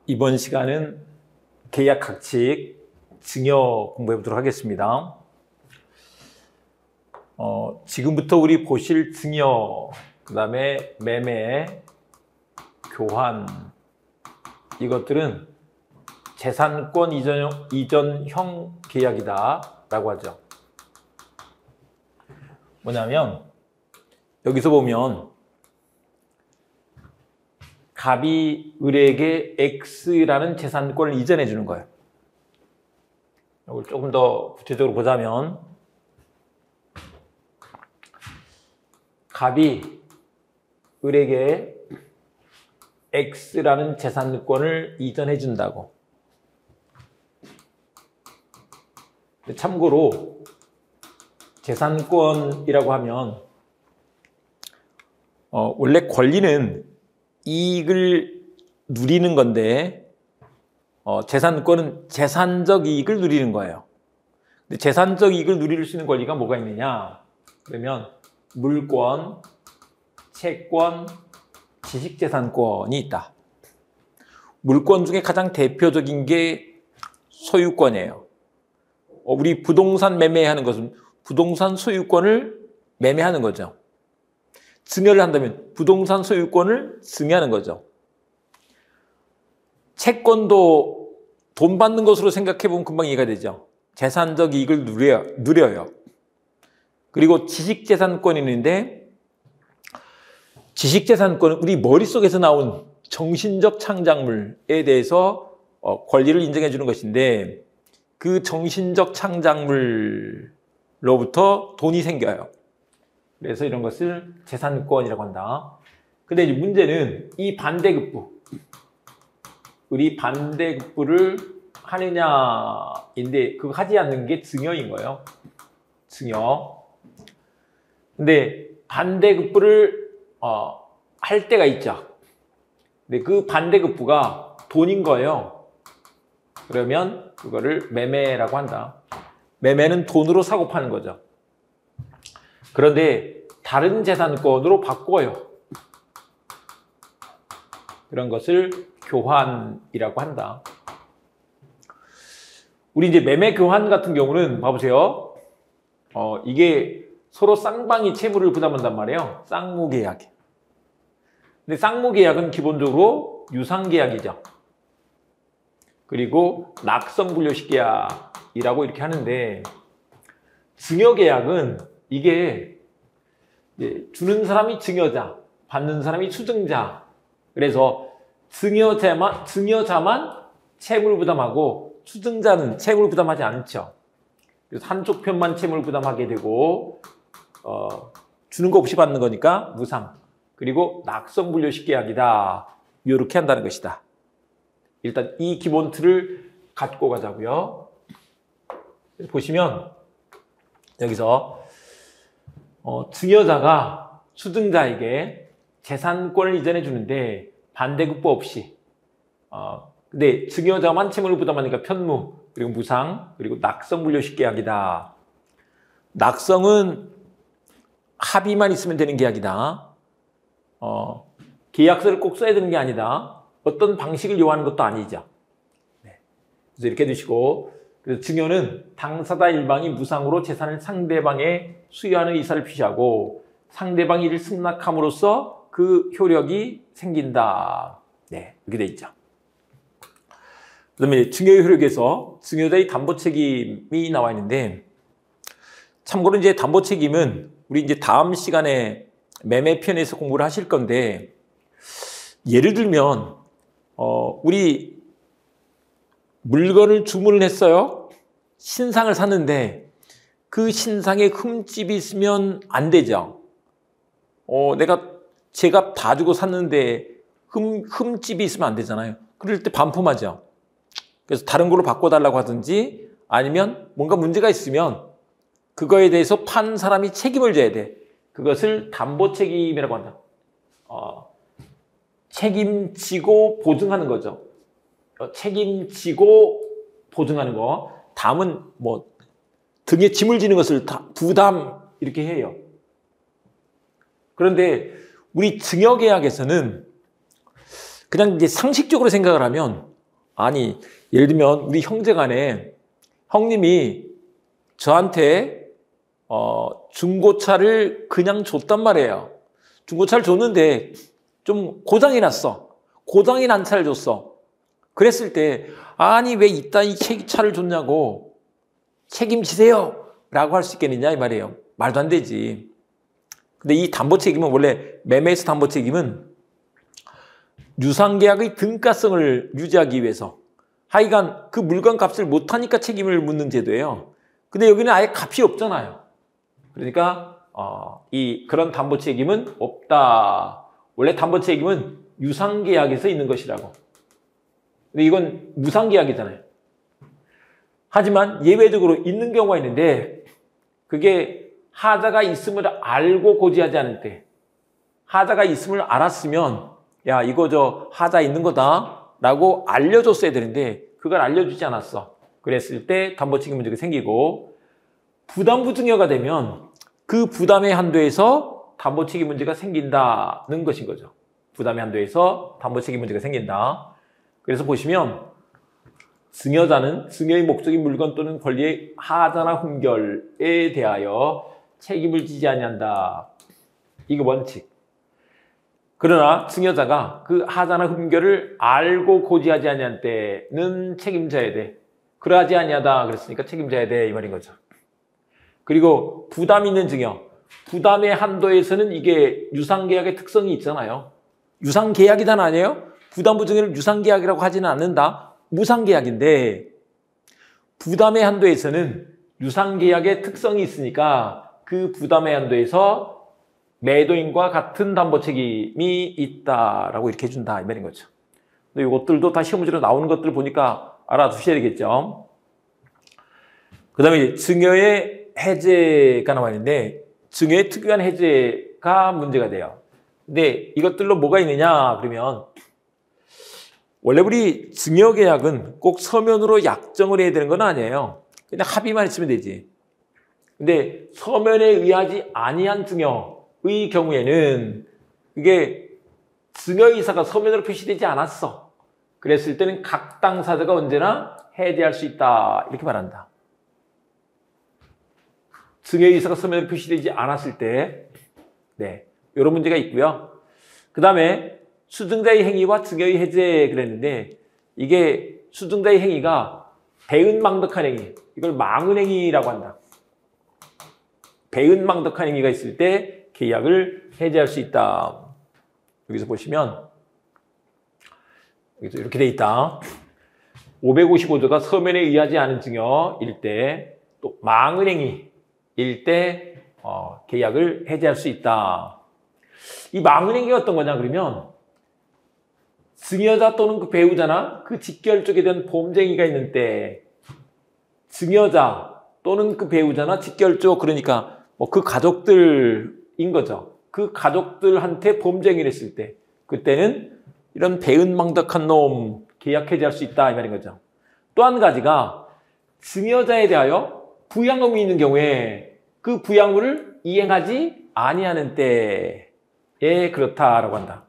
이번 시간은 계약 각칙 증여 공부해 보도록 하겠습니다. 지금부터 우리 보실 증여, 그 다음에 매매, 교환, 이것들은 재산권 이전형 계약이다 라고 하죠. 뭐냐면 여기서 보면 갑이 을에게 X라는 재산권을 이전해 주는 거예요. 이걸 조금 더 구체적으로 보자면 갑이 을에게 X라는 재산권을 이전해 준다고. 참고로 재산권이라고 하면 원래 권리는 이익을 누리는 건데 재산권은 재산적 이익을 누리는 거예요. 근데 재산적 이익을 누릴 수 있는 권리가 뭐가 있느냐? 그러면 물권, 채권, 지식재산권이 있다. 물권 중에 가장 대표적인 게 소유권이에요. 우리 부동산 매매하는 것은 부동산 소유권을 매매하는 거죠. 증여를 한다면 부동산 소유권을 증여하는 거죠. 채권도 돈 받는 것으로 생각해 보면 금방 이해가 되죠. 재산적 이익을 누려요. 그리고 지식재산권이 있는데 지식재산권은 우리 머릿속에서 나온 정신적 창작물에 대해서 권리를 인정해 주는 것인데 그 정신적 창작물로부터 돈이 생겨요. 그래서 이런 것을 재산권이라고 한다. 근데 이제 문제는 이 반대급부, 우리 반대급부를 하느냐인데 그거 하지 않는 게 증여인 거예요. 증여. 근데 반대급부를 할 때가 있죠. 근데 그 반대급부가 돈인 거예요. 그러면 그거를 매매라고 한다. 매매는 돈으로 사고 파는 거죠. 그런데 다른 재산권으로 바꿔요. 그런 것을 교환이라고 한다. 우리 이제 매매 교환 같은 경우는 봐보세요. 이게 서로 쌍방이 채무를 부담한단 말이에요. 쌍무계약. 근데 쌍무계약은 기본적으로 유상계약이죠. 그리고 낙성분료식계약이라고 이렇게 하는데 증여계약은 이게 주는 사람이 증여자, 받는 사람이 수증자. 그래서 증여자만 채무를 부담하고 수증자는 채무를 부담하지 않죠. 그래서 한쪽 편만 채무를 부담하게 되고 주는 거 없이 받는 거니까 무상. 그리고 낙성분료식 계약이다. 이렇게 한다는 것이다. 일단 이 기본 틀을 갖고 가자고요. 보시면 여기서 증여자가 수증자에게 재산권을 이전해 주는데 반대급부 없이 근데 증여자만 채무를 부담하니까 편무, 그리고 무상, 그리고 낙성분료식 계약이다. 낙성은 합의만 있으면 되는 계약이다. 계약서를 꼭 써야 되는 게 아니다. 어떤 방식을 요하는 것도 아니죠. 네. 그래서 이렇게 해두시고, 그래서 증여는 당사자 일방이 무상으로 재산을 상대방에 수여하는 의사를 표시하고 상대방이 이를 승낙함으로써 그 효력이 생긴다. 네, 이렇게 돼 있죠. 그다음에 증여의 효력에서 증여자의 담보 책임이 나와 있는데, 참고로 이제 담보 책임은 우리 이제 다음 시간에 매매 편에서 공부를 하실 건데, 예를 들면 우리 물건을 주문을 했어요. 신상을 샀는데 그 신상에 흠집이 있으면 안 되죠. 내가 제값 다 주고 샀는데 흠집이 있으면 안 되잖아요. 그럴 때 반품하죠. 그래서 다른 걸로 바꿔달라고 하든지 아니면 뭔가 문제가 있으면 그거에 대해서 판 사람이 책임을 져야 돼. 그것을 담보 책임이라고 한다. 책임지고 보증하는 거죠. 책임지고 보증하는 거. 담은 뭐 등에 짐을 지는 것을 부담 이렇게 해요. 그런데 우리 증여계약에서는 그냥 이제 상식적으로 생각을 하면 아니, 예를 들면 우리 형제간에 형님이 저한테 중고차를 그냥 줬단 말이에요. 중고차를 줬는데 좀 고장이 났어. 고장이 난 차를 줬어. 그랬을 때 아니 왜 이딴 이 차를 줬냐고 책임지세요 라고 할 수 있겠느냐 이 말이에요. 말도 안 되지. 근데 이 담보 책임은 원래 매매에서 담보 책임은 유상계약의 등가성을 유지하기 위해서 하여간 그 물건 값을 못하니까 책임을 묻는 제도예요. 근데 여기는 아예 값이 없잖아요. 그러니까 그런 담보 책임은 없다. 원래 담보 책임은 유상계약에서 있는 것이라고. 근데 이건 무상계약이잖아요. 하지만 예외적으로 있는 경우가 있는데 그게 하자가 있음을 알고 고지하지 않을 때 하자가 있음을 알았으면 야 이거 저 하자 있는 거다 라고 알려줬어야 되는데 그걸 알려주지 않았어. 그랬을 때 담보 책임 문제가 생기고 부담부 증여가 되면 그 부담의 한도에서 담보 책임 문제가 생긴다는 것인 거죠. 부담의 한도에서 담보 책임 문제가 생긴다. 그래서 보시면 증여자는 증여의 목적인 물건 또는 권리의 하자나 흠결에 대하여 책임을 지지 아니한다. 이거 원칙. 그러나 증여자가 그 하자나 흠결을 알고 고지하지 아니한 때는 책임져야 돼. 그러하지 아니하다 그랬으니까 책임져야 돼 이 말인 거죠. 그리고 부담 있는 증여. 부담의 한도에서는 이게 유상계약의 특성이 있잖아요. 유상계약이단 아니에요? 부담부 증여를 유상계약이라고 하지는 않는다. 무상계약인데 부담의 한도에서는 유상계약의 특성이 있으니까 그 부담의 한도에서 매도인과 같은 담보 책임이 있다라고 이렇게 해준다 이 말인 거죠. 근데 이것들도 다 시험 문제로 나오는 것들을 보니까 알아두셔야 되겠죠. 그 다음에 증여의 해제가 나와 있는데 증여의 특유한 해제가 문제가 돼요. 근데 이것들로 뭐가 있느냐 그러면 원래 우리 증여계약은 꼭 서면으로 약정을 해야 되는 건 아니에요. 그냥 합의만 했으면 되지. 근데 서면에 의하지 아니한 증여의 경우에는 이게 증여이사가 서면으로 표시되지 않았어. 그랬을 때는 각 당사자가 언제나 해제할 수 있다. 이렇게 말한다. 증여이사가 서면으로 표시되지 않았을 때 네, 이런 문제가 있고요. 그 다음에 수증자의 행위와 증여의 해제 그랬는데 이게 수증자의 행위가 배은망덕한 행위, 이걸 망은행위라고 한다. 배은망덕한 행위가 있을 때 계약을 해제할 수 있다. 여기서 보시면 여기서 이렇게 돼 있다. 555조가 서면에 의하지 않은 증여일 때 또 망은행위일 때 계약을 해제할 수 있다. 이 망은행위가 어떤 거냐 그러면 증여자 또는 그 배우자나 그 직결 쪽에 대한 범죄행위가 있는 때 증여자 또는 그 배우자나 직결 쪽 그러니까 그 가족들인 거죠. 그 가족들한테 범죄행위를 했을 때 그때는 이런 배은망덕한 놈 계약 해제할 수 있다 이 말인 거죠. 또 한 가지가 증여자에 대하여 부양의무 있는 경우에 그 부양의무를 이행하지 아니하는 때에 그렇다라고 한다.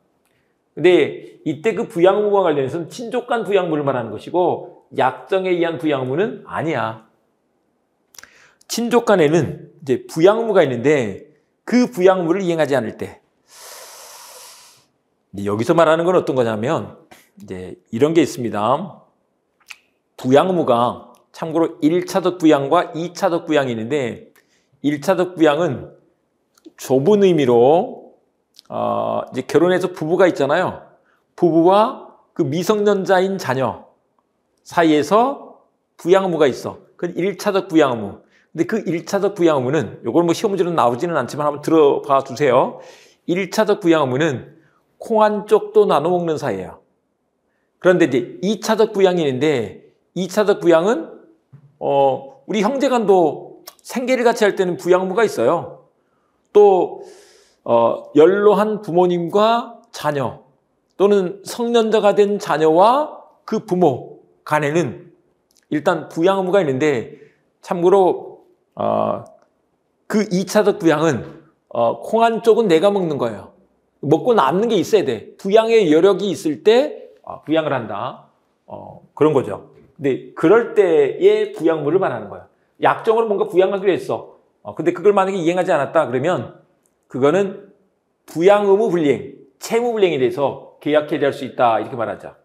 근데 이때 그 부양의무와 관련해서는 친족간 부양의무를 말하는 것이고 약정에 의한 부양의무는 아니야. 친족간에는 이제 부양의무가 있는데 그 부양의무를 이행하지 않을 때 여기서 말하는 건 어떤 거냐면 이제 이런 게 있습니다. 부양의무가 참고로 1차적 부양과 2차적 부양이 있는데 1차적 부양은 좁은 의미로 이제 결혼해서 부부가 있잖아요. 부부와 그 미성년자인 자녀 사이에서 부양의무가 있어. 그건 1차적 부양의무. 근데 그 1차적 부양의무는 이걸 뭐 시험 문제로 나오지는 않지만 한번 들어봐 주세요. 1차적 부양의무는 콩 한 쪽도 나눠 먹는 사이예요. 그런데 이제 2차적 부양이 있는데 2차적 부양은 우리 형제간도 생계를 같이 할 때는 부양의무가 있어요. 또 연로한 부모님과 자녀 또는 성년자가 된 자녀와 그 부모 간에는 일단 부양의무가 있는데 참고로 그 2차적 부양은 콩 한 쪽은 내가 먹는 거예요. 먹고 남는 게 있어야 돼. 부양의 여력이 있을 때 부양을 한다. 그런 거죠. 근데 그럴 때의 부양물을 말하는 거야. 약정으로 뭔가 부양하기로 했어. 근데 그걸 만약에 이행하지 않았다 그러면 그거는 부양 의무 불이행, 채무 불이행에 대해서 계약 해지할 수 있다 이렇게 말하자.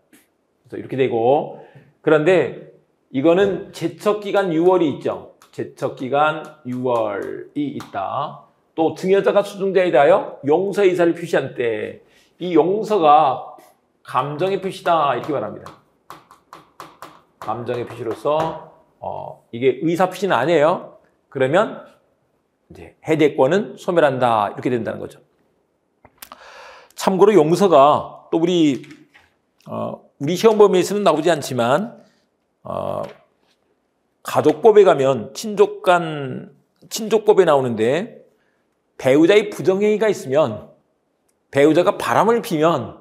그래서 이렇게 되고 그런데 이거는 제척기간 6월이 있죠. 제척기간 6월이 있다. 또 증여자가 수증자에 대하여 용서 의사를 표시한 때 이 용서가 감정의 표시다 이렇게 말합니다. 감정의 표시로서 이게 의사 표시는 아니에요. 그러면 이제 해대권은 소멸한다 이렇게 된다는 거죠. 참고로 용서가 또 우리 시험 범위에서는 나오지 않지만 가족법에 가면 친족법에 나오는데 배우자의 부정행위가 있으면 배우자가 바람을 피면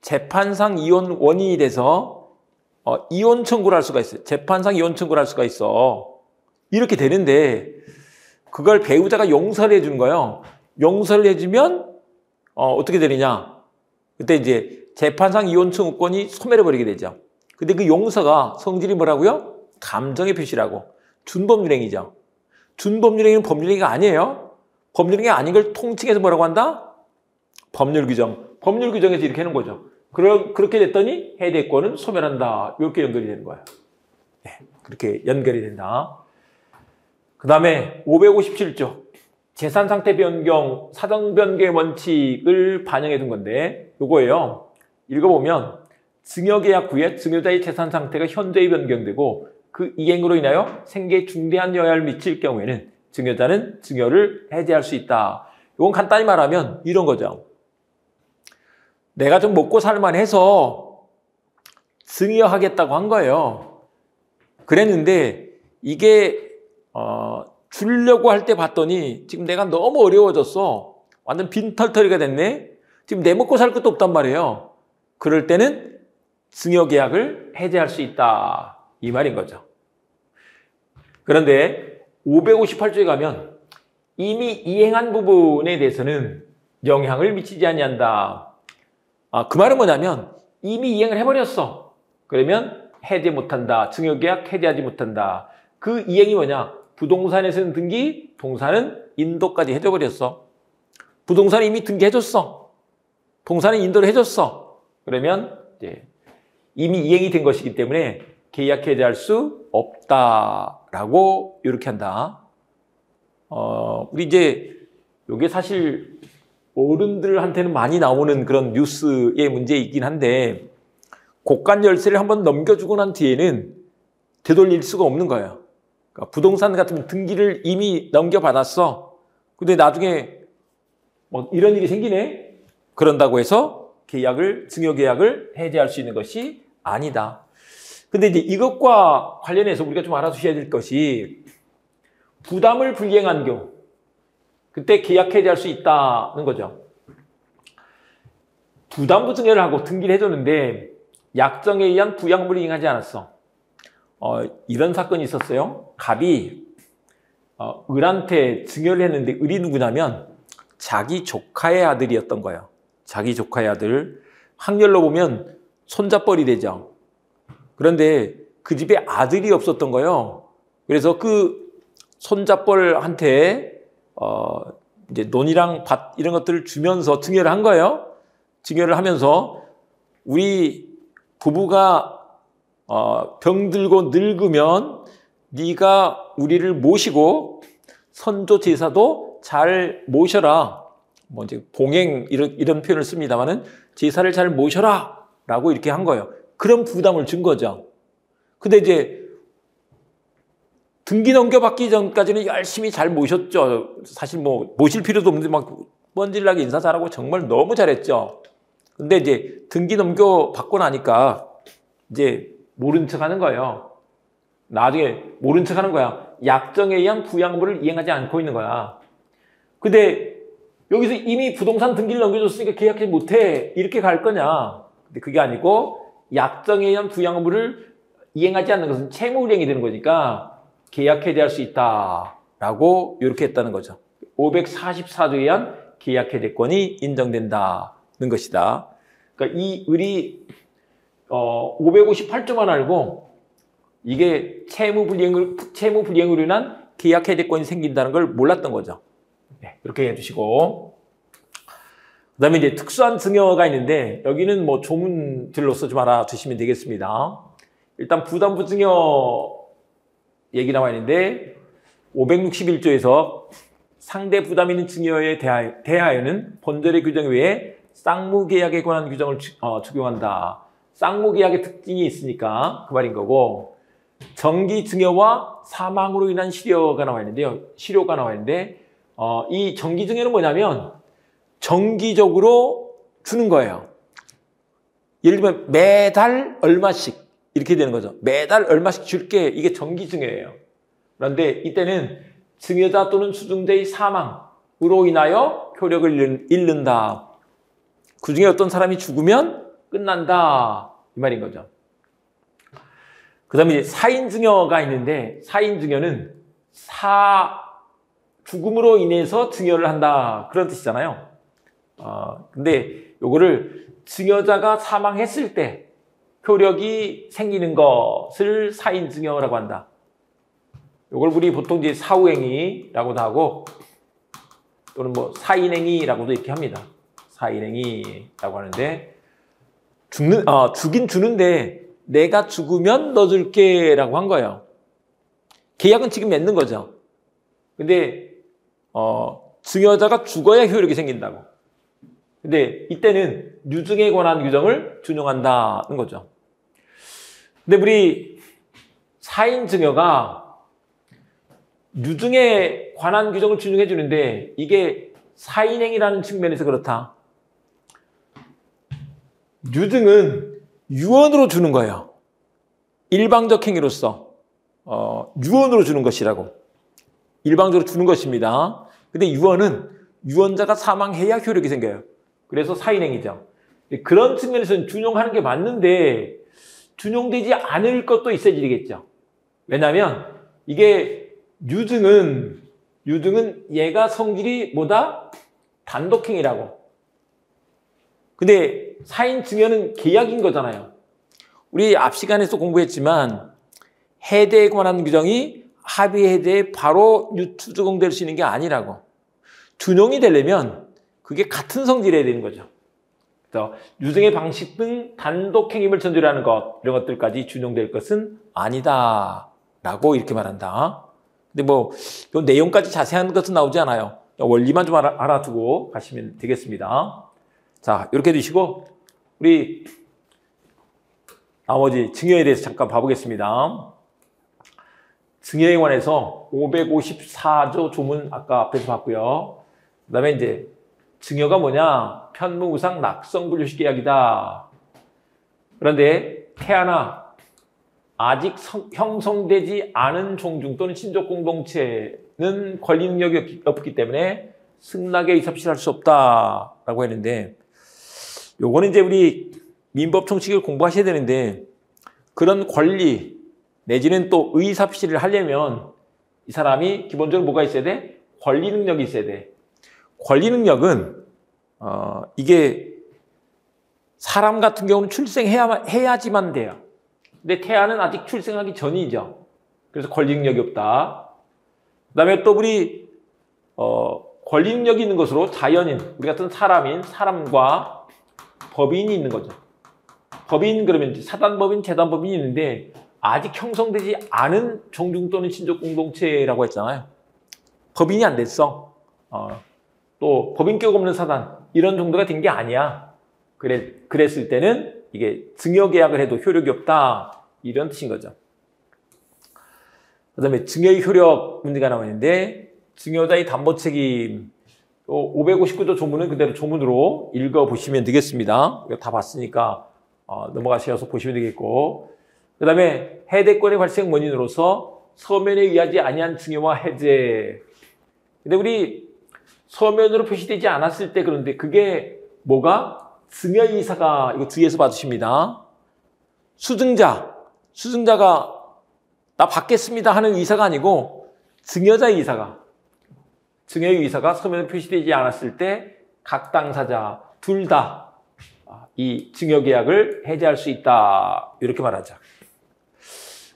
재판상 이혼 원인이 돼서 이혼 청구를 할 수가 있어요. 재판상 이혼 청구를 할 수가 있어. 이렇게 되는데 그걸 배우자가 용서를 해주는 거예요. 용서를 해주면 어떻게 되느냐? 그때 이제 재판상 이혼 청구권이 소멸해버리게 되죠. 근데 그 용서가 성질이 뭐라고요? 감정의 표시라고. 준법률행위죠. 준법률행위는 법률행위가 아니에요. 법률행위 아닌 걸 통칭해서 뭐라고 한다? 법률 규정. 법률 규정에서 이렇게 하는 거죠. 그렇게 됐더니 해대권은 소멸한다. 이렇게 연결이 되는 거예요. 네, 그렇게 연결이 된다. 그 다음에 557조. 재산상태 변경, 사정변경의 원칙을 반영해 둔 건데 요거예요. 읽어보면 증여계약 후에 증여자의 재산상태가 현저히 변경되고 그 이행으로 인하여 생계에 중대한 영향을 미칠 경우에는 증여자는 증여를 해지할 수 있다. 이건 간단히 말하면 이런 거죠. 내가 좀 먹고 살만해서 증여하겠다고 한 거예요. 그랬는데 이게 주려고 할 때 봤더니 지금 내가 너무 어려워졌어. 완전 빈털터리가 됐네. 지금 내 먹고 살 것도 없단 말이에요. 그럴 때는 증여계약을 해지할 수 있다. 이 말인 거죠. 그런데 558조에 가면 이미 이행한 부분에 대해서는 영향을 미치지 아니한다. 그 말은 뭐냐면 이미 이행을 해버렸어. 그러면 해지 못한다. 증여계약 해지하지 못한다. 그 이행이 뭐냐? 부동산에서는 등기, 동산은 인도까지 해줘버렸어. 부동산은 이미 등기해줬어. 동산은 인도를 해줬어. 그러면 이제 이미 이행이 된 것이기 때문에 계약 해지할 수 없다라고 이렇게 한다. 우리 이제 이게 사실 어른들한테는 많이 나오는 그런 뉴스의 문제이긴 한데 고간 열쇠를 한번 넘겨주고 난 뒤에는 되돌릴 수가 없는 거예요. 그러니까 부동산 같은 등기를 이미 넘겨받았어. 근데 나중에 뭐 이런 일이 생기네? 그런다고 해서 증여계약을 해지할 수 있는 것이 아니다. 근데 이제 이것과 관련해서 우리가 좀 알아두셔야 될 것이 부담을 불이행한 경우 그때 계약 해지할 수 있다는 거죠. 부담부 증여를 하고 등기를 해줬는데 약정에 의한 부양물을 이행하지 않았어. 이런 사건이 있었어요. 갑이 을한테 증여를 했는데 을이 누구냐면 자기 조카의 아들이었던 거예요. 자기 조카의 아들. 확률로 보면 손자뻘이 되죠. 그런데 그 집에 아들이 없었던 거예요. 그래서 그 손자뻘한테 이제 논이랑 밭 이런 것들을 주면서 증여를 한 거예요. 증여를 하면서 우리 부부가 병들고 늙으면 네가 우리를 모시고 선조 제사도 잘 모셔라. 뭐 이제 봉행 이런 표현을 씁니다만은 제사를 잘 모셔라라고 이렇게 한 거예요. 그런 부담을 준 거죠. 근데 이제 등기 넘겨받기 전까지는 열심히 잘 모셨죠. 사실 뭐 모실 필요도 없는데 막 뻔질나게 인사 잘하고 정말 너무 잘했죠. 근데 이제 등기 넘겨받고 나니까 이제 모른 척 하는 거예요. 나중에 모른 척 하는 거야. 약정에 의한 부양물을 이행하지 않고 있는 거야. 근데 여기서 이미 부동산 등기를 넘겨줬으니까 계약하지 못해. 이렇게 갈 거냐. 근데 그게 아니고 약정에 의한 부양물을 이행하지 않는 것은 채무불이행이 되는 거니까 계약 해지할 수 있다라고 이렇게 했다는 거죠. 544조에 의한 계약 해지권이 인정된다는 것이다. 그러니까 이 을이 558조만 알고 이게 채무불이행으로 인한 계약 해제권이 생긴다는 걸 몰랐던 거죠. 네, 이렇게 해주시고. 그 다음에 이제 특수한 증여가 있는데 여기는 뭐 조문들로서 좀 알아두시면 되겠습니다. 일단 부담부 증여 얘기 나와 있는데 561조에서 상대 부담 있는 증여에 대하여는 본절의 규정 외에 쌍무계약에 관한 규정을 적용한다. 쌍무계약의 특징이 있으니까 그 말인 거고, 정기 증여와 사망으로 인한 실효가 나와 있는데요. 이 정기 증여는 뭐냐면 정기적으로 주는 거예요. 예를 들면 매달 얼마씩 이렇게 되는 거죠. 매달 얼마씩 줄게. 이게 정기 증여예요. 그런데 이때는 증여자 또는 수증자의 사망으로 인하여 효력을 잃는다. 그 중에 어떤 사람이 죽으면 끝난다. 이 말인 거죠. 그 다음에 이제 사인증여가 있는데, 사인증여는 죽음으로 인해서 증여를 한다. 그런 뜻이잖아요. 근데 요거를 증여자가 사망했을 때 효력이 생기는 것을 사인증여라고 한다. 요걸 우리 보통 이제 사후행위라고도 하고, 또는 뭐 사인행위라고도 이렇게 합니다. 사인행위라고 하는데, 주긴 주는데 내가 죽으면 넣어줄게 라고 한 거예요. 계약은 지금 맺는 거죠. 근데 증여자가 죽어야 효력이 생긴다고. 근데 이때는 유증에 관한 규정을 준용한다는 거죠. 근데 우리 사인증여가 유증에 관한 규정을 준용해 주는데 이게 사인행위라는 측면에서 그렇다. 유증은 유언으로 주는 거예요. 일방적 행위로서 유언으로 주는 것이라고. 일방적으로 주는 것입니다. 근데 유언은 유언자가 사망해야 효력이 생겨요. 그래서 사인행위죠. 그런 측면에서는 준용하는 게 맞는데 준용되지 않을 것도 있어야 되겠죠. 왜냐하면 이게 유증은 얘가 성질이 뭐다? 단독행위라고. 근데 사인증여는 계약인 거잖아요. 우리 앞 시간에서 공부했지만 해대에 관한 규정이 합의 해대에 바로 적용될 수 있는 게 아니라고. 준용이 되려면 그게 같은 성질이어야 되는 거죠. 그래서 유증의 방식 등 단독 행위를 전제하는 것, 이런 것들까지 준용될 것은 아니다 라고 이렇게 말한다. 근데 뭐 이 내용까지 자세한 것은 나오지 않아요. 원리만 좀 알아두고 가시면 되겠습니다. 자, 이렇게 두시고 우리 나머지 증여에 대해서 잠깐 봐보겠습니다. 증여에 관해서 554조 조문 아까 앞에서 봤고요. 그 다음에 이제 증여가 뭐냐? 편무우상 낙성분류식 계약이다. 그런데 태아나 아직 형성되지 않은 종중 또는 친족 공동체는 권리 능력이 없기 때문에 승낙에 의사표시할 수 없다라고 했는데, 요거는 이제 우리 민법 총칙을 공부하셔야 되는데, 그런 권리 내지는 또 의사표시를 하려면 이 사람이 기본적으로 뭐가 있어야 돼? 권리 능력이 있어야 돼. 권리 능력은 이게 사람 같은 경우는 출생해야지만 돼요. 근데 태아는 아직 출생하기 전이죠. 그래서 권리 능력이 없다. 그다음에 또 우리 권리 능력이 있는 것으로 자연인, 우리 같은 사람과 법인이 있는 거죠. 법인 그러면 사단법인, 재단법인이 있는데 아직 형성되지 않은 종중 또는 친족 공동체라고 했잖아요. 법인이 안 됐어. 또 법인격 없는 사단, 이런 정도가 된 게 아니야. 그랬을 때는 이게 증여계약을 해도 효력이 없다, 이런 뜻인 거죠. 그 다음에 증여의 효력 문제가 나와 있는데, 증여자의 담보책임 559조 조문은 그대로 조문으로 읽어보시면 되겠습니다. 이거 다 봤으니까 넘어가셔서 보시면 되겠고, 그 다음에 해대권의 발생 원인으로서 서면에 의하지 아니한 증여와 해제. 근데 우리 서면으로 표시되지 않았을 때, 그런데 그게 뭐가? 증여의사가, 이거 주의해서 봐주십니다. 수증자가 나 받겠습니다 하는 의사가 아니고 증여자의 의사가, 증여의 의사가 서면에 표시되지 않았을 때 각 당사자 둘 다 이 증여계약을 해제할 수 있다. 이렇게 말하죠.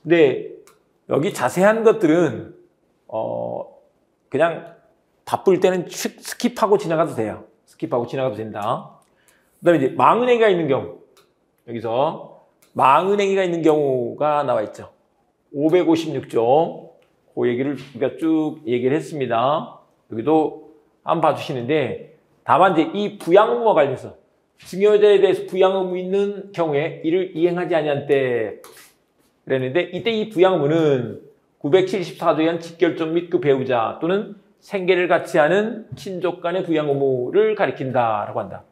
근데 여기 자세한 것들은 그냥 바쁠 때는 스킵하고 지나가도 돼요. 스킵하고 지나가도 된다. 그 다음에 이제 망은행위가 있는 경우, 여기서 망은행위가 있는 경우가 나와 있죠. 556조. 그 얘기를 우리가 쭉 얘기를 했습니다. 여기도 한번 봐주시는데, 다만 이제 이 부양 의무와 관련해서 증여자에 대해서 부양 의무 있는 경우에 이를 이행하지 아니한 때 그랬는데, 이때 이 부양 의무는 974조에 의한 직결종 및 그 배우자 또는 생계를 같이 하는 친족 간의 부양 의무를 가리킨다라고 한다.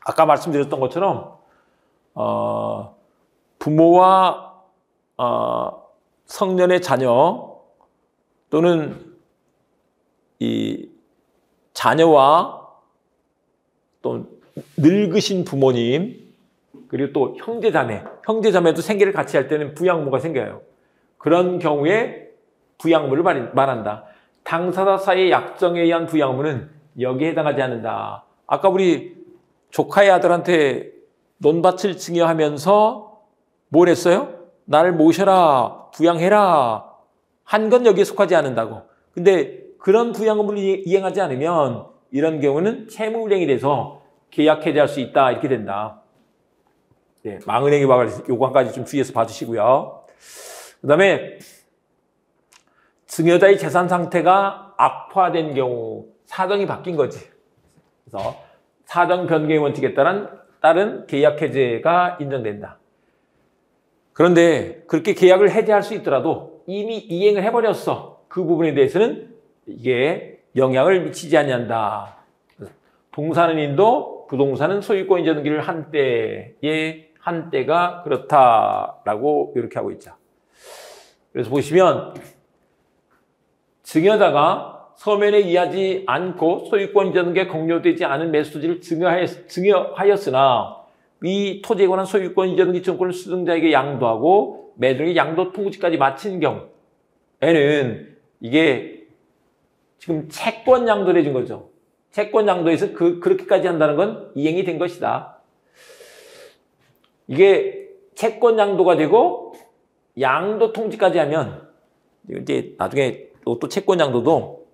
아까 말씀드렸던 것처럼 부모와 성년의 자녀 또는 이 자녀와 또 늙으신 부모님 그리고 또 형제자매도 생계를 같이 할 때는 부양의무가 생겨요. 그런 경우에 부양의무를 말한다. 당사자 사이의 약정에 의한 부양의무는 여기에 해당하지 않는다. 아까 우리 조카의 아들한테 논밭을 증여하면서 뭘 했어요? 나를 모셔라, 부양해라 한 건 여기에 속하지 않는다고. 근데 그런 부양 의무를 이행하지 않으면 이런 경우는 채무불이행이 돼서 계약 해제할 수 있다. 이렇게 된다. 네, 망은행위와 관련해서 요거 한 가지 좀 주의해서 봐주시고요. 그 다음에 증여자의 재산 상태가 악화된 경우 사정이 바뀐 거지. 그래서 사정 변경의 원칙에 따른 계약 해제가 인정된다. 그런데 그렇게 계약을 해제할 수 있더라도 이미 이행을 해버렸어. 그 부분에 대해서는 이게 영향을 미치지 않는다. 동사는인도 부동산은 소유권 이전 등기를 한 때가 그렇다라고 이렇게 하고 있죠. 그래서 보시면 증여자가 서면에 의하지 않고 소유권 이전 등기가 공료되지 않은 매수토지를 증여하였으나 이 토지에 관한 소유권 이전 등기 청구권을 수증자에게 양도하고 매도의 양도 통지까지 마친 경우에는 이게 지금 채권 양도를 해준 거죠. 채권 양도에서 그렇게까지 한다는 건 이행이 된 것이다. 이게 채권 양도가 되고 양도 통지까지 하면 이제 나중에 또 채권 양도도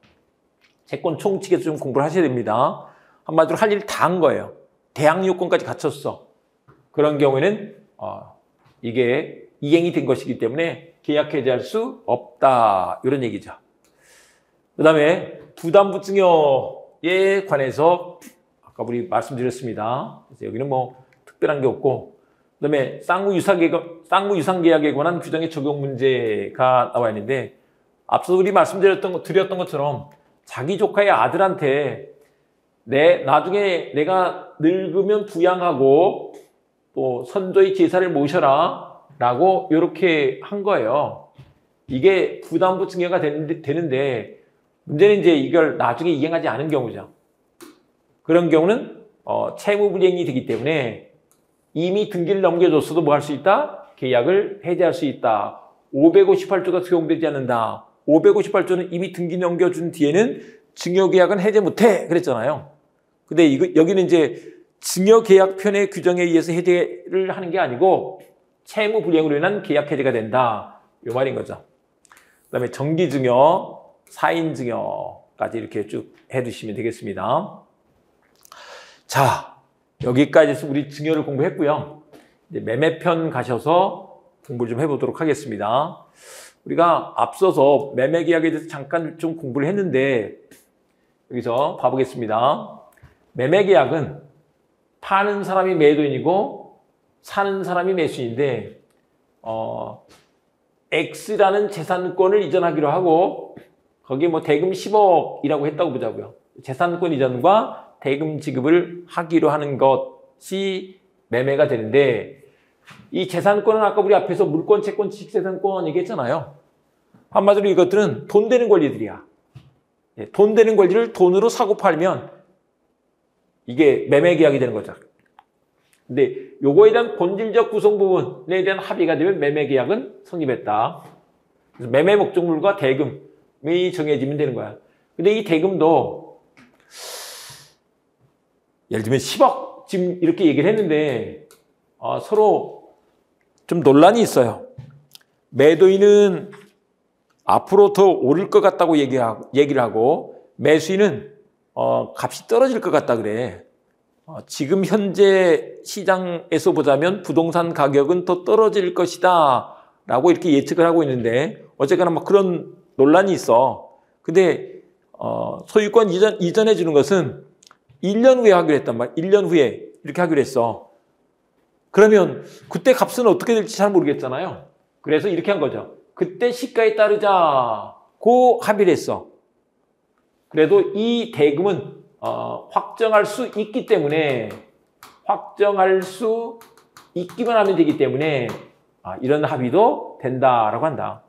채권 총칙에서 좀 공부를 하셔야 됩니다. 한마디로 할 일 다 한 거예요. 대항 요건까지 갖췄어. 그런 경우에는 이게 이행이 된 것이기 때문에 계약 해제할 수 없다. 이런 얘기죠. 그 다음에 부담부 증여에 관해서 아까 우리 말씀드렸습니다. 그래서 여기는 뭐 특별한 게 없고, 그 다음에 쌍무 유상 계약에 관한 규정의 적용 문제가 나와 있는데, 앞서 우리 말씀드렸던 것처럼 자기 조카의 아들한테 나중에 내가 늙으면 부양하고 또 선조의 제사를 모셔라 라고 이렇게 한 거예요. 이게 부담부 증여가 되는데 문제는 이제 이걸 나중에 이행하지 않은 경우죠. 그런 경우는 채무불이행이 되기 때문에 이미 등기를 넘겨줬어도 뭐 할 수 있다? 계약을 해제할 수 있다. 558조가 적용되지 않는다. 558조는 이미 등기 넘겨준 뒤에는 증여계약은 해제 못해 그랬잖아요. 근데 여기는 이제 증여계약편의 규정에 의해서 해제를 하는 게 아니고 채무불이행으로 인한 계약 해제가 된다. 이 말인 거죠. 그 다음에 정기증여, 사인증여까지 이렇게 쭉 해두시면 되겠습니다. 자, 여기까지 해서 우리 증여를 공부했고요. 이제 매매편 가셔서 공부를 좀 해보도록 하겠습니다. 우리가 앞서서 매매계약에 대해서 잠깐 좀 공부를 했는데 여기서 봐보겠습니다. 매매계약은 파는 사람이 매도인이고 사는 사람이 매수인인데 X라는 재산권을 이전하기로 하고 거기에 뭐 대금 10억이라고 했다고 보자고요. 재산권 이전과 대금 지급을 하기로 하는 것이 매매가 되는데, 이 재산권은 아까 우리 앞에서 물권, 채권, 지식재산권 얘기했잖아요. 한마디로 이것들은 돈 되는 권리들이야. 돈 되는 권리를 돈으로 사고 팔면 이게 매매계약이 되는 거죠. 근데 요거에 대한 본질적 구성 부분에 대한 합의가 되면 매매계약은 성립했다. 그래서 매매 목적물과 대금이 정해지면 되는 거야. 근데 이 대금도 예를 들면 10억 지금 이렇게 얘기를 했는데 서로 좀 논란이 있어요. 매도인은 앞으로 더 오를 것 같다고 얘기를 하고 매수인은 값이 떨어질 것 같다 그래. 지금 현재 시장에서 보자면 부동산 가격은 더 떨어질 것이다 라고 이렇게 예측을 하고 있는데 어쨌거나 뭐 그런 논란이 있어. 근데 소유권 이전해 주는 것은 1년 후에 하기로 했단 말이야. 1년 후에 이렇게 하기로 했어. 그러면 그때 값은 어떻게 될지 잘 모르겠잖아요. 그래서 이렇게 한 거죠. 그때 시가에 따르자고 합의를 했어. 그래도 이 대금은 확정할 수 있기 때문에 확정할 수 있기만 하면 되기 때문에 이런 합의도 된다라고 한다.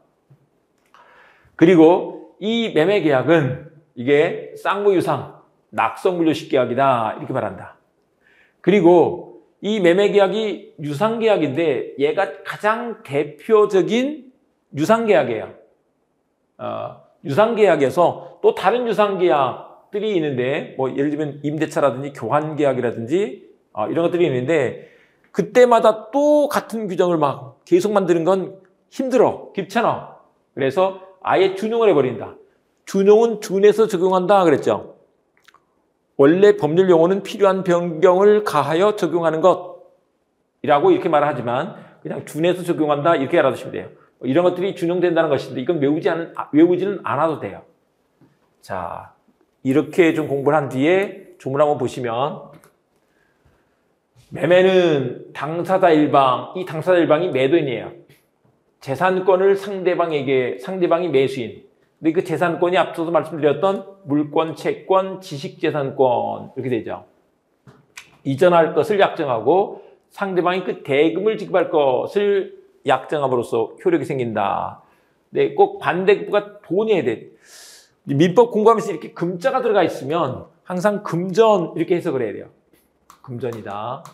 그리고 이 매매 계약은 이게 쌍무유상 낙성물류식 계약이다 이렇게 말한다. 그리고 이 매매 계약이 유상 계약인데 얘가 가장 대표적인 유상 계약이에요. 유상 계약에서 또 다른 유상 계약들이 있는데 뭐 예를 들면 임대차라든지 교환 계약이라든지 이런 것들이 있는데 그때마다 또 같은 규정을 막 계속 만드는 건 힘들어, 귀찮아. 그래서 아예 준용을 해버린다. 준용은 준해서 적용한다 그랬죠. 원래 법률 용어는 필요한 변경을 가하여 적용하는 것이라고 이렇게 말하지만 그냥 준해서 적용한다 이렇게 알아두시면 돼요. 이런 것들이 준용된다는 것인데 이건 외우지는 않아도 돼요. 자, 이렇게 좀 공부를 한 뒤에 조문 한번 보시면 매매는 당사자 일방, 이 당사자 일방이 매도인이에요. 재산권을 상대방이 매수인. 근데 그 재산권이 앞서서 말씀드렸던 물권, 채권, 지식재산권 이렇게 되죠. 이전할 것을 약정하고 상대방이 그 대금을 지급할 것을 약정함으로써 효력이 생긴다. 네, 꼭 반대부가 돈이어야 돼. 민법 공부하면서 이렇게 금자가 들어가 있으면 항상 금전 이렇게 해석을 해야 돼요. 금전이다.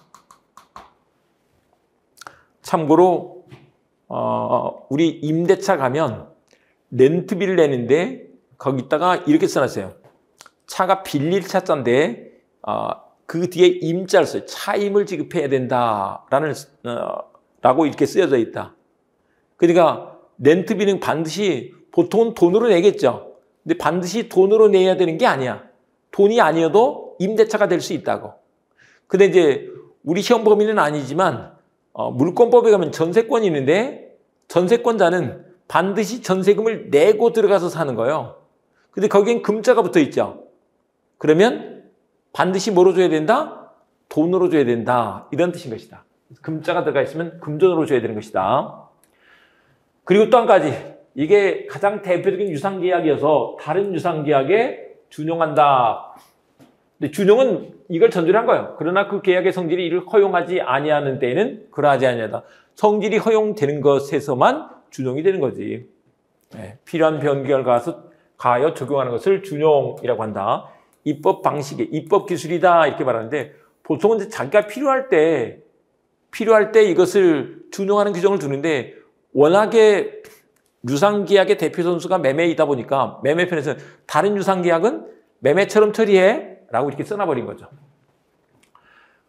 참고로 우리 임대차 가면 렌트비를 내는데 거기다가 이렇게 써놨어요. 차가 빌릴 차자인데 그 뒤에 임자를 써요. 차임을 지급해야 된다라는 라고 이렇게 쓰여져 있다. 그러니까 렌트비는 반드시 보통은 돈으로 내겠죠. 근데 반드시 돈으로 내야 되는 게 아니야. 돈이 아니어도 임대차가 될 수 있다고. 근데 이제 우리 시험 범위는 아니지만 물권법에 가면 전세권이 있는데 전세권자는 반드시 전세금을 내고 들어가서 사는 거예요. 근데 거기엔 금자가 붙어 있죠. 그러면 반드시 뭐로 줘야 된다? 돈으로 줘야 된다. 이런 뜻인 것이다. 금자가 들어가 있으면 금전으로 줘야 되는 것이다. 그리고 또 한 가지. 이게 가장 대표적인 유상계약이어서 다른 유상계약에 준용한다. 근데 준용은 이걸 전제로 한 거예요. 그러나 그 계약의 성질이 이를 허용하지 아니하는 때에는 그러하지 아니하다. 성질이 허용되는 것에서만 준용이 되는 거지. 네, 필요한 변경을 가하여 적용하는 것을 준용이라고 한다. 입법 방식의 입법 기술이다 이렇게 말하는데 보통은 이제 자기가 필요할 때 이것을 준용하는 규정을 두는데 워낙에 유상계약의 대표 선수가 매매이다 보니까 매매편에서는 다른 유상계약은 매매처럼 처리해 라고 이렇게 써놔버린 거죠.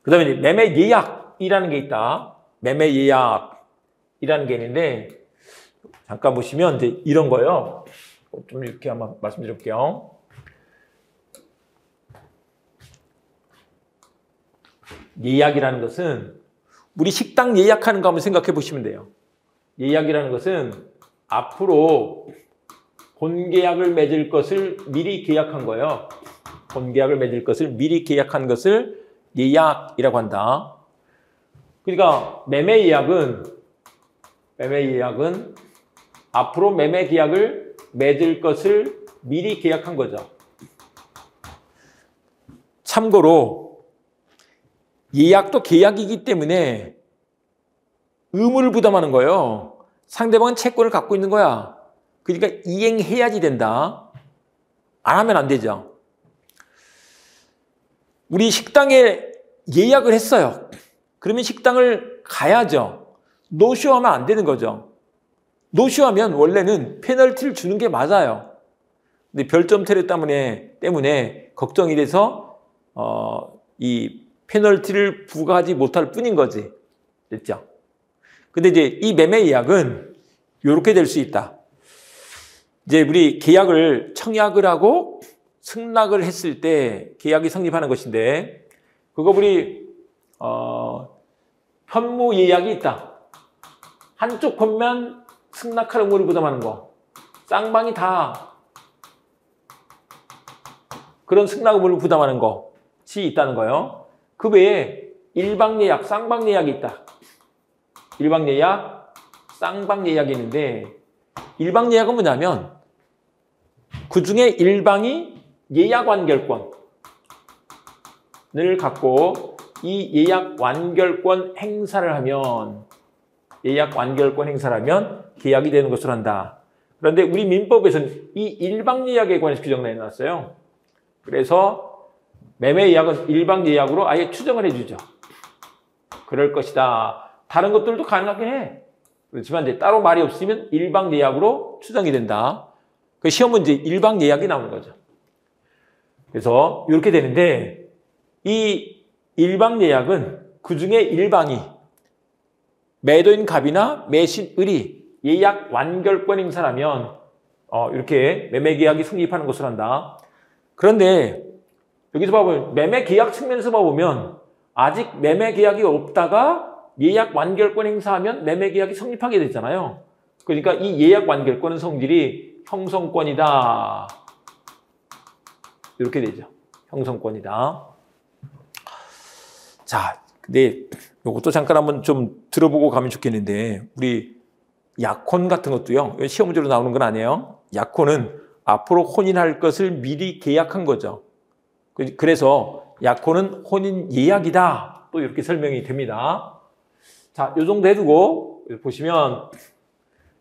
그 다음에 매매예약이라는 게 있다. 매매예약이라는 게 있는데 잠깐 보시면 이제 이런 거예요. 좀 이렇게 한번 말씀드릴게요. 예약이라는 것은 우리 식당 예약하는 거 한번 생각해 보시면 돼요. 예약이라는 것은 앞으로 본계약을 맺을 것을 미리 계약한 거예요. 본계약을 맺을 것을 미리 계약한 것을 예약이라고 한다. 그러니까 매매 예약은 앞으로 매매 계약을 맺을 것을 미리 계약한 거죠. 참고로 예약도 계약이기 때문에 의무를 부담하는 거예요. 상대방은 채권을 갖고 있는 거야. 그러니까 이행해야지 된다. 안 하면 안 되죠. 우리 식당에 예약을 했어요. 그러면 식당을 가야죠. 노쇼하면 안 되는 거죠. 노쇼하면 원래는 페널티를 주는 게 맞아요. 근데 별점 테러 때문에 걱정이 돼서 이 페널티를 부과하지 못할 뿐인 거지. 됐죠? 근데 이제 이 매매 계약은 이렇게 될 수 있다. 이제 우리 계약을 청약을 하고 승낙을 했을 때 계약이 성립하는 것인데, 그거 우리 현무 예약이 있다. 한쪽 편만 승낙할 의무를 부담하는 거. 쌍방이 다 그런 승낙 의무를 부담하는 것이 있다는 거예요. 그 외에 일방 예약, 쌍방 예약이 있다. 일방 예약, 쌍방 예약이 있는데, 일방 예약은 뭐냐면 그 중에 일방이 예약 완결권을 갖고 이 예약 완결권 행사를 하면, 예약 완결권 행사를 하면 계약이 되는 것으로 한다. 그런데 우리 민법에서는 이 일방 예약에 관해서 규정을 해놨어요. 그래서 매매 예약은 일방 예약으로 아예 추정을 해주죠. 그럴 것이다. 다른 것들도 가능하긴 해. 그렇지만 이제 따로 말이 없으면 일방 예약으로 추정이 된다. 그 시험 문제 일방 예약이 나오는 거죠. 그래서 이렇게 되는데, 이 일방 예약은 그 중에 일방이 매도인 갑이나 매신 을이 예약 완결권 행사라면 이렇게 매매 계약이 성립하는 것으로 한다. 그런데 여기서 봐보면 매매 계약 측면에서 봐보면 아직 매매 계약이 없다가 예약 완결권 행사하면 매매 계약이 성립하게 되잖아요. 그러니까 이 예약 완결권은 성질이 형성권이다. 이렇게 되죠. 형성권이다. 자, 근데 이것도 잠깐 한번 좀 들어보고 가면 좋겠는데, 우리 약혼 같은 것도요, 시험 문제로 나오는 건 아니에요. 약혼은 앞으로 혼인할 것을 미리 계약한 거죠. 그래서 약혼은 혼인 예약이다. 또 이렇게 설명이 됩니다. 자, 이 정도 해두고 보시면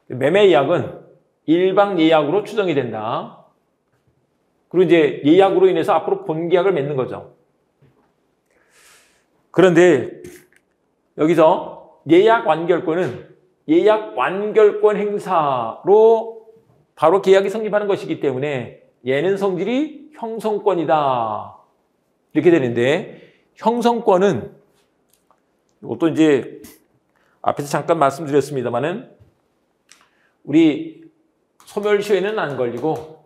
매매 예약은 일방 예약으로 추정이 된다. 그리고 이제 예약으로 인해서 앞으로 본계약을 맺는 거죠. 그런데 여기서 예약 완결권은 예약 완결권 행사로 바로 계약이 성립하는 것이기 때문에 얘는 성질이 형성권이다. 이렇게 되는데, 형성권은 이것도 이제 앞에서 잠깐 말씀드렸습니다만은 우리 소멸시효에는 안 걸리고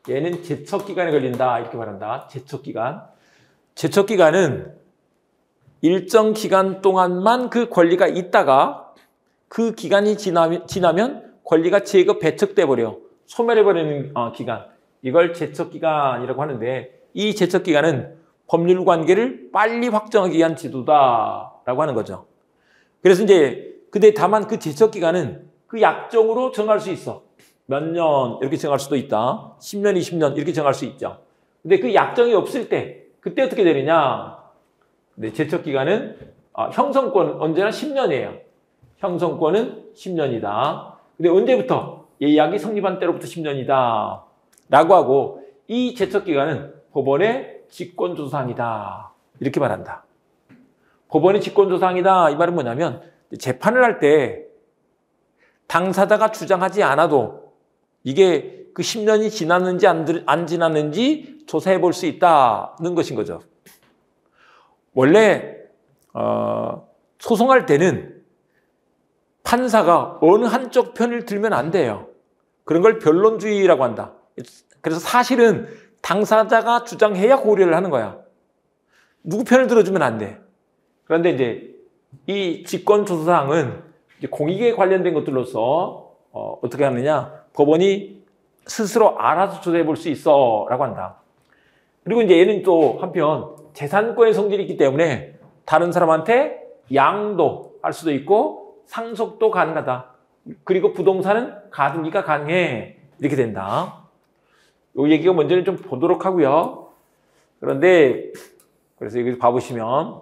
얘는 제척기간에 걸린다. 이렇게 말한다. 제척기간. 제척기간은 일정 기간 동안만 그 권리가 있다가 그 기간이 지나면 권리가 제거 배척돼 버려. 소멸해버리는 기간. 이걸 제척기간이라고 하는데, 이 제척기간은 법률 관계를 빨리 확정하기 위한 제도다라고 하는 거죠. 그래서 이제 근데 다만 그 제척기간은 그 약정으로 정할 수 있어. 몇 년 이렇게 정할 수도 있다. 10년, 20년 이렇게 정할 수 있죠. 근데 그 약정이 없을 때 그때 어떻게 되느냐? 근데 제척기간은 형성권은 언제나 10년이에요. 형성권은 10년이다. 근데 언제부터? 예약이 성립한 때로부터 10년이다. 라고 하고, 이 제척기간은 법원의 직권조사항이다. 이렇게 말한다. 법원의 직권조사항이다. 이 말은 뭐냐면, 재판을 할 때 당사자가 주장하지 않아도 이게 그 10년이 지났는지 안 지났는지 조사해 볼 수 있다는 것인 거죠. 원래 소송할 때는 판사가 어느 한쪽 편을 들면 안 돼요. 그런 걸 변론주의라고 한다. 그래서 사실은 당사자가 주장해야 고려를 하는 거야. 누구 편을 들어주면 안 돼. 그런데 이제 이 직권조사항은 공익에 관련된 것들로서 어떻게 하느냐, 법원이 스스로 알아서 조사해 볼 수 있어 라고 한다. 그리고 이제 얘는 또 한편 재산권의 성질이 있기 때문에 다른 사람한테 양도 할 수도 있고 상속도 가능하다. 그리고 부동산은 가등기가 가능해. 이렇게 된다. 이 얘기가 먼저는 좀 보도록 하고요. 그런데 그래서 여기 봐보시면,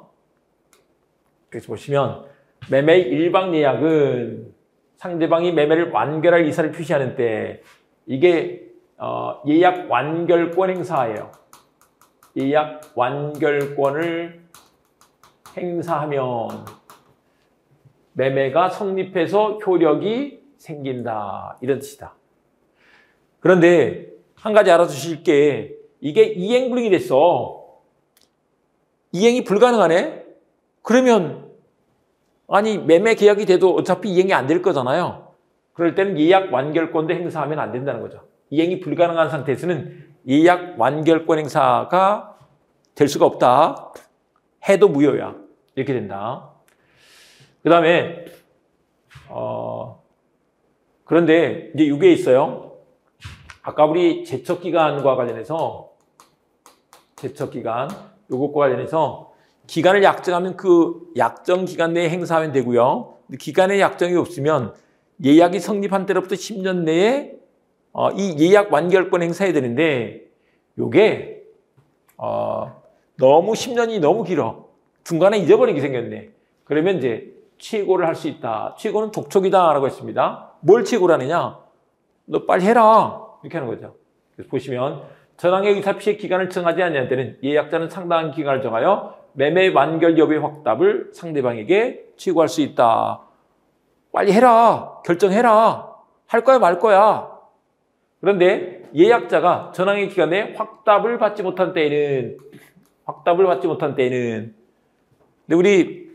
여기서 보시면 매매 일방 예약은 상대방이 매매를 완결할 의사를 표시하는 때 이게 예약 완결권 행사예요. 예약 완결권을 행사하면 매매가 성립해서 효력이 생긴다. 이런 뜻이다. 그런데 한 가지 알아두실 게, 이게 이행불능이 됐어. 이행이 불가능하네? 그러면 아니 매매 계약이 돼도 어차피 이행이 안 될 거잖아요. 그럴 때는 예약 완결권도 행사하면 안 된다는 거죠. 이행이 불가능한 상태에서는 예약 완결권 행사가 될 수가 없다. 해도 무효야. 이렇게 된다. 그 다음에 그런데 이제 이게 있어요. 아까 우리 제척기간과 관련해서 제척기간 요것과 관련해서 기간을 약정하면 그 약정 기간 내에 행사하면 되고요. 기간에 약정이 없으면 예약이 성립한 때로부터 10년 내에 이 예약 완결권 행사해야 되는데 요게 너무 10년이 너무 길어. 중간에 잊어버리게 생겼네. 그러면 이제 취고를 할 수 있다. 취고는 독촉이다라고 했습니다. 뭘 취고를 하느냐? 너 빨리 해라. 이렇게 하는 거죠. 그래서 보시면 전항의 의사 피해 기간을 정하지 않는 때는 예약자는 상당한 기간을 정하여 매매 완결 여부의 확답을 상대방에게 취고할 수 있다. 빨리 해라. 결정해라. 할 거야 말 거야. 그런데 예약자가 전항의 기간에 확답을 받지 못한 때에는 근데 우리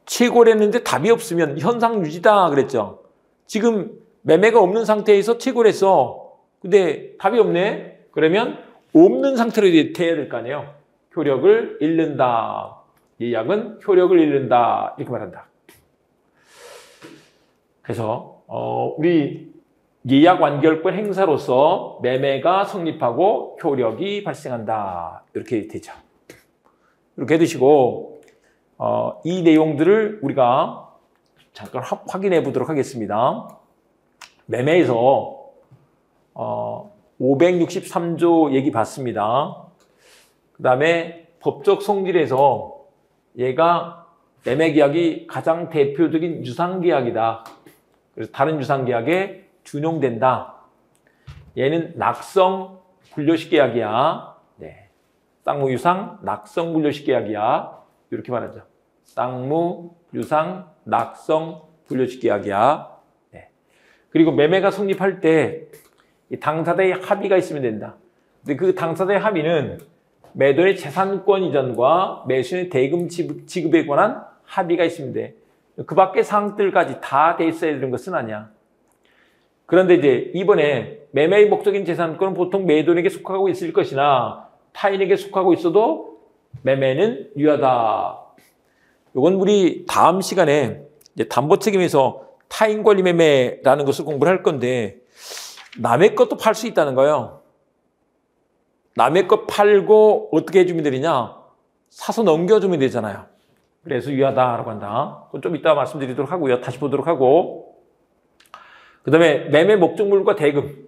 취고를 했는데 답이 없으면 현상 유지다 그랬죠. 지금 매매가 없는 상태에서 취고를 했어. 근데 답이 없네. 그러면 없는 상태로 돼야 될 거 아니에요. 효력을 잃는다. 예약은 효력을 잃는다. 이렇게 말한다. 그래서 우리 예약 완결권 행사로서 매매가 성립하고 효력이 발생한다. 이렇게 되죠. 이렇게 해두시고 이 내용들을 우리가 잠깐 확인해 보도록 하겠습니다. 매매에서 563조 얘기 봤습니다. 그 다음에 법적 성질에서 얘가 매매계약이 가장 대표적인 유상계약이다. 그래서 다른 유상계약에 준용된다. 얘는 낙성 분료식 계약이야. 네. 쌍무유상 낙성 분료식 계약이야. 이렇게 말하죠. 쌍무, 유상, 낙성 분료식 계약이야. 네. 그리고 매매가 성립할 때 당사자의 합의가 있으면 된다. 근데 그 당사자의 합의는 매도의 재산권 이전과 매수인의 대금 지급에 관한 합의가 있으면 돼. 그 밖의 사항들까지 다 돼 있어야 되는 것은 아니야. 그런데 이제 이번에 매매의 목적인 재산권은 보통 매도인에게 속하고 있을 것이나 타인에게 속하고 있어도 매매는 유효하다. 이건 우리 다음 시간에 이제 담보책임에서 타인 권리 매매라는 것을 공부를 할 건데 남의 것도 팔 수 있다는 거예요. 남의 것 팔고 어떻게 해주면 되느냐? 사서 넘겨주면 되잖아요. 그래서 유효하다라고 한다. 그건 좀 이따 말씀드리도록 하고요. 다시 보도록 하고. 그 다음에 매매 목적물과 대금.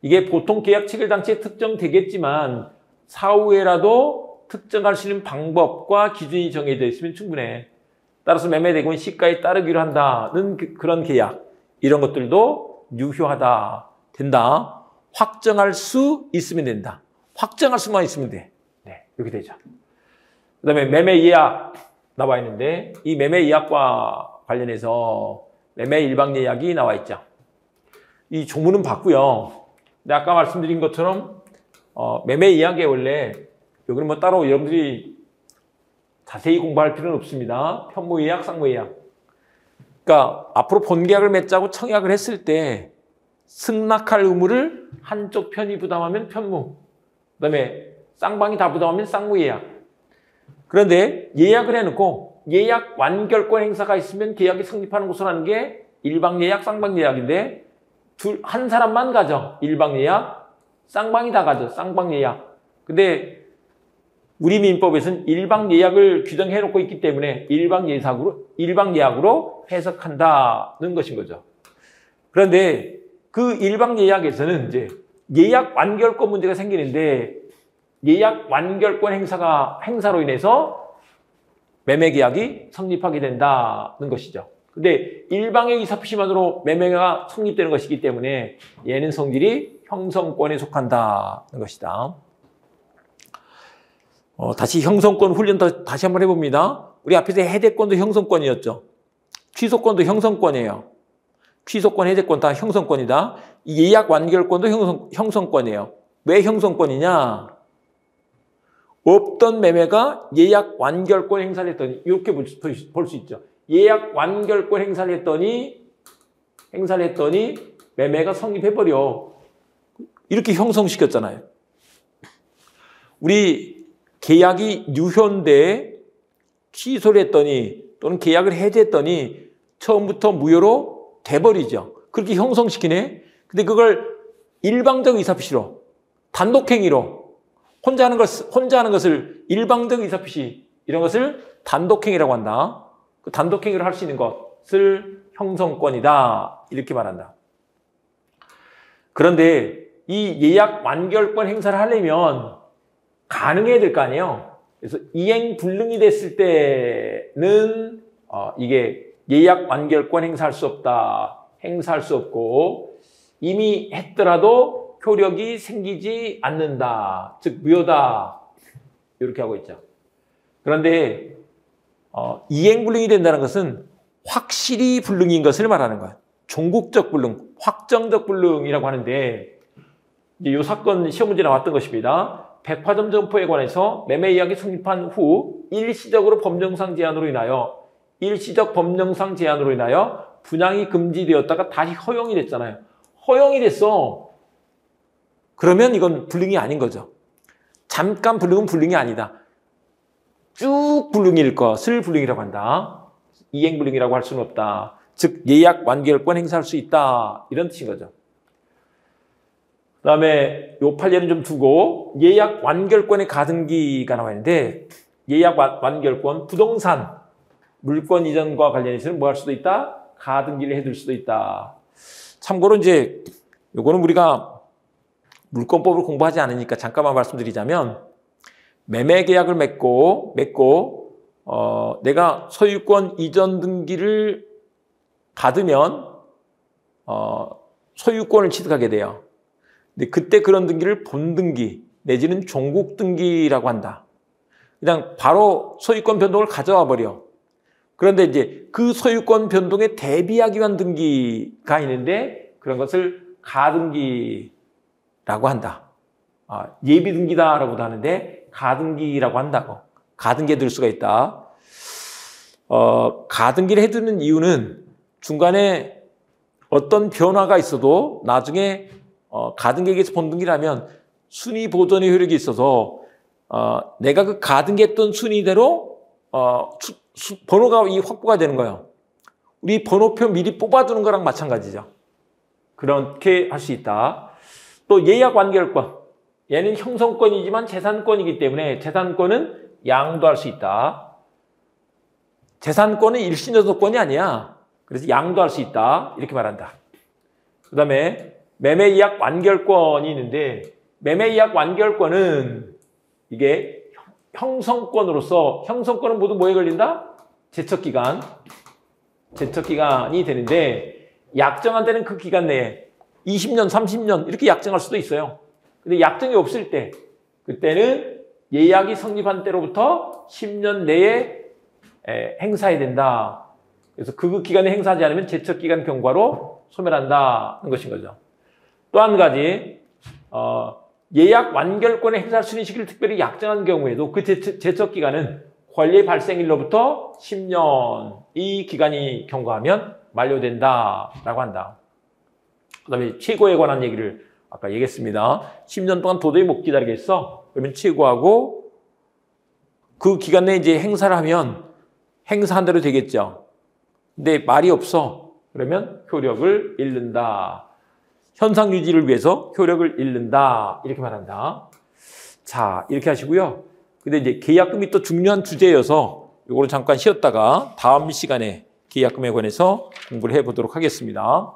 이게 보통 계약 체결 당시에 특정되겠지만 사후에라도 특정할 수 있는 방법과 기준이 정해져 있으면 충분해. 따라서 매매 대금은 시가에 따르기로 한다는 그런 계약. 이런 것들도 유효하다. 된다. 확정할 수 있으면 된다. 확정할 수만 있으면 돼. 네, 이렇게 되죠. 그 다음에 매매 예약 나와 있는데 이 매매 예약과 관련해서 매매 일방 예약이 나와 있죠. 이 조문은 봤고요. 근데 아까 말씀드린 것처럼 매매 예약에 원래 여기는 뭐 따로 여러분들이 자세히 공부할 필요는 없습니다. 편무 예약, 쌍무 예약. 그러니까 앞으로 본계약을 맺자고 청약을 했을 때 승낙할 의무를 한쪽 편이 부담하면 편무, 그다음에 쌍방이 다 부담하면 쌍무 예약. 그런데 예약을 해놓고 예약 완결권 행사가 있으면 계약이 성립하는 것으로 하는 게 일방 예약, 쌍방 예약인데 한 사람만 가져. 일방 예약, 쌍방이 다 가져. 쌍방 예약. 근데 우리 민법에서는 일방 예약을 규정해놓고 있기 때문에 일방 예약으로 해석한다는 것인 거죠. 그런데 그 일방 예약에서는 이제 예약 완결권 문제가 생기는데 예약 완결권 행사로 인해서 매매 계약이 성립하게 된다는 것이죠. 근데 일방의 의사표시만으로 매매가 성립되는 것이기 때문에 얘는 성질이 형성권에 속한다는 것이다. 다시 형성권 훈련 다시 한번 해봅니다. 우리 앞에서 해제권도 형성권이었죠. 취소권도 형성권이에요. 취소권, 해제권 다 형성권이다. 예약 완결권도 형성권이에요. 왜 형성권이냐? 없던 매매가 예약 완결권 행사를 했더니 이렇게 볼 수 있죠. 예약 완결권 행사를 했더니 매매가 성립해버려. 이렇게 형성시켰잖아요. 우리 계약이 유효인데 취소를 했더니 또는 계약을 해제했더니 처음부터 무효로 돼버리죠. 그렇게 형성시키네. 근데 그걸 일방적 의사표시로 단독행위로 혼자 하는 것을 일방적 의사표시 이런 것을 단독행위라고 한다. 그 단독행위를 할 수 있는 것을 형성권이다. 이렇게 말한다. 그런데 이 예약 완결권 행사를 하려면 가능해야 될 거 아니에요. 그래서 이행 불능이 됐을 때는 이게 예약 완결권 행사할 수 없다. 행사할 수 없고 이미 했더라도 효력이 생기지 않는다. 즉 무효다. 이렇게 하고 있죠. 그런데 이행 불능이 된다는 것은 확실히 불능인 것을 말하는 거야. 종국적 불능, 확정적 불능이라고 하는데 이제 이 사건 시험 문제 나왔던 것입니다. 백화점 점포에 관해서 매매 이야기 성립한 후 일시적 법령상 제한으로 인하여 분양이 금지되었다가 다시 허용이 됐잖아요. 허용이 됐어. 그러면 이건 불능이 아닌 거죠. 잠깐 불능은 불능이 아니다. 쭉 불능일 것을 불능이라고 한다. 이행 불능이라고 할 수는 없다. 즉 예약 완결권 행사할 수 있다. 이런 뜻인 거죠. 그 다음에 요 판례는 좀 두고 예약 완결권의 가등기가 나와 있는데 예약 완결권 부동산 물권 이전과 관련해서는 뭐 할 수도 있다? 가등기를 해둘 수도 있다. 참고로 이제 요거는 우리가 물권법을 공부하지 않으니까 잠깐만 말씀드리자면 매매 계약을 맺고 내가 소유권 이전 등기를 받으면 소유권을 취득하게 돼요. 근데 그때 그런 등기를 본등기 내지는 종국등기라고 한다. 그냥 바로 소유권 변동을 가져와 버려. 그런데 이제 그 소유권 변동에 대비하기 위한 등기가 있는데 그런 것을 가등기라고 한다. 예비등기다라고도 하는데 가등기라고 한다고. 가등기에 들 수가 있다. 가등기를 해두는 이유는 중간에 어떤 변화가 있어도 나중에 가등기에서 본등기라면 순위 보존의 효력이 있어서 내가 그 가등기했던 순위대로 번호가 확보가 되는 거예요. 우리 번호표 미리 뽑아두는 거랑 마찬가지죠. 그렇게 할 수 있다. 또 예약 완결권. 얘는 형성권이지만 재산권이기 때문에 재산권은 양도할 수 있다. 재산권은 일신여소권이 아니야. 그래서 양도할 수 있다. 이렇게 말한다. 그 다음에 매매예약 완결권이 있는데 매매예약 완결권은 이게 형성권은 모두 뭐에 걸린다? 제척기간이 되는데 약정한 데는 그 기간 내에 20년, 30년 이렇게 약정할 수도 있어요. 근데 약정이 없을 때 그때는 예약이 성립한 때로부터 10년 내에 행사해야 된다. 그래서 그 기간에 행사하지 않으면 제척기간 경과로 소멸한다는 것인 거죠. 또 한 가지 예약 완결권의 행사 순위 시기를 특별히 약정한 경우에도 그 제척기간은 권리 발생일로부터 10년 이 기간이 경과하면 만료된다라고 한다. 그 다음에 최고에 관한 얘기를 아까 얘기했습니다. 10년 동안 도저히 못 기다리겠어. 그러면 최고하고 그 기간 내에 이제 행사를 하면 행사한 대로 되겠죠. 근데 말이 없어. 그러면 효력을 잃는다. 현상 유지를 위해서 효력을 잃는다. 이렇게 말한다. 자, 이렇게 하시고요. 근데 이제 계약금이 또 중요한 주제여서 이거를 잠깐 쉬었다가 다음 시간에 계약금에 관해서 공부를 해보도록 하겠습니다.